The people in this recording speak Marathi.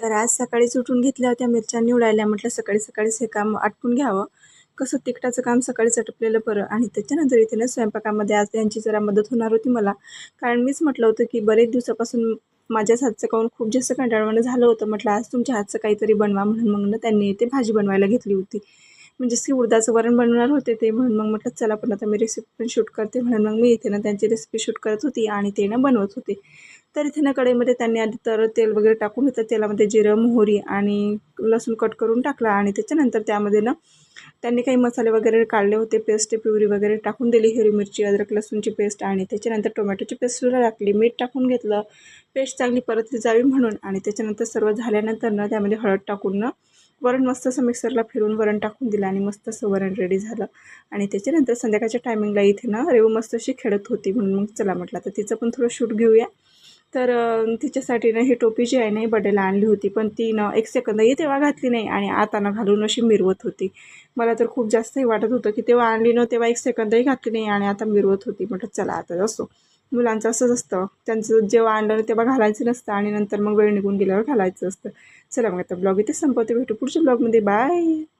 तर आज सकाळीच उठून घेतल्या होत्या मिरच्या निवडायला. म्हटलं सकाळी सकाळीच हे काम आटपून घ्यावं. कसं तिखटाचं काम सकाळीच आटपलेलं बरं. आणि त्याच्यानंतर इथे ना स्वयंपाकामध्ये आज त्यांची जरा मदत होणार होती मला. कारण मीच म्हटलं होतं, की बरेच दिवसापासून माझ्याच हातचं खाऊन खूप जास्त कंटाळवाणं झालं होतं. म्हटलं आज तुमच्या हातचं काहीतरी बनवा म्हणून मग ना त्यांनी इथे भाजी बनवायला घेतली होती. म्हणजेच की उडदाचं वरण बनवणार होते ते, म्हणून मग म्हटलं चला पण आता मी रेसिपी पण शूट करते, म्हणून मग मी इथे ना त्यांची रेसिपी शूट करत होती आणि ते ना बनवत होते. तर इथे ना कढईमध्ये त्यांनी आधी तर तेल वगैरे टाकून घेतलं. तेलामध्ये जिरं, मोहरी आणि लसूण कट करून टाकला आणि त्याच्यानंतर त्यामध्ये ना त्यांनी काही मसाले वगैरे काढले होते. पेस्ट प्युरी वगैरे टाकून दिली. हिरवी मिरची, अद्रक लसूणची पेस्ट आणि त्याच्यानंतर टोमॅटोची पेस्टसुद्धा टाकली. मीठ टाकून घेतलं. पेस्ट चांगली परतली जावी म्हणून. आणि त्याच्यानंतर सर्व झाल्यानंतर ना त्यामध्ये हळद टाकून ना वरण मस्त असं मिक्सरला फिरून वरण टाकून दिलं आणि मस्त असं वरण रेडी झालं. आणि त्याच्यानंतर संध्याकाळच्या टायमिंगला इथे ना रेऊ मस्त अशी खेळत होती, म्हणून मग चला म्हटलं तर तिचं पण थोडं शूट घेऊया. तर तिच्यासाठी ना ही टोपी जी आहे ना ही बर्थडेला आणली होती, पण ती ना 1 सेकंदही तेव्हा घातली नाही आणि आता ना घालून अशी मिरवत होती. मला तर खूप जास्तही वाटत होतं, की तेव्हा आणली ना तेव्हा 1 सेकंदही घातली नाही आणि आता मिरवत होती. म्हटलं चला आता असो, मुलांचं असंच असतं, त्यांचं जेव्हा आणलं तेव्हा घालायचं नसतं आणि नंतर मग वेळ निघून गेल्यावर घालायचं असतं. चला मग आता ब्लॉग इथे संपवते. भेटू पुढच्या ब्लॉगमध्ये. बाय.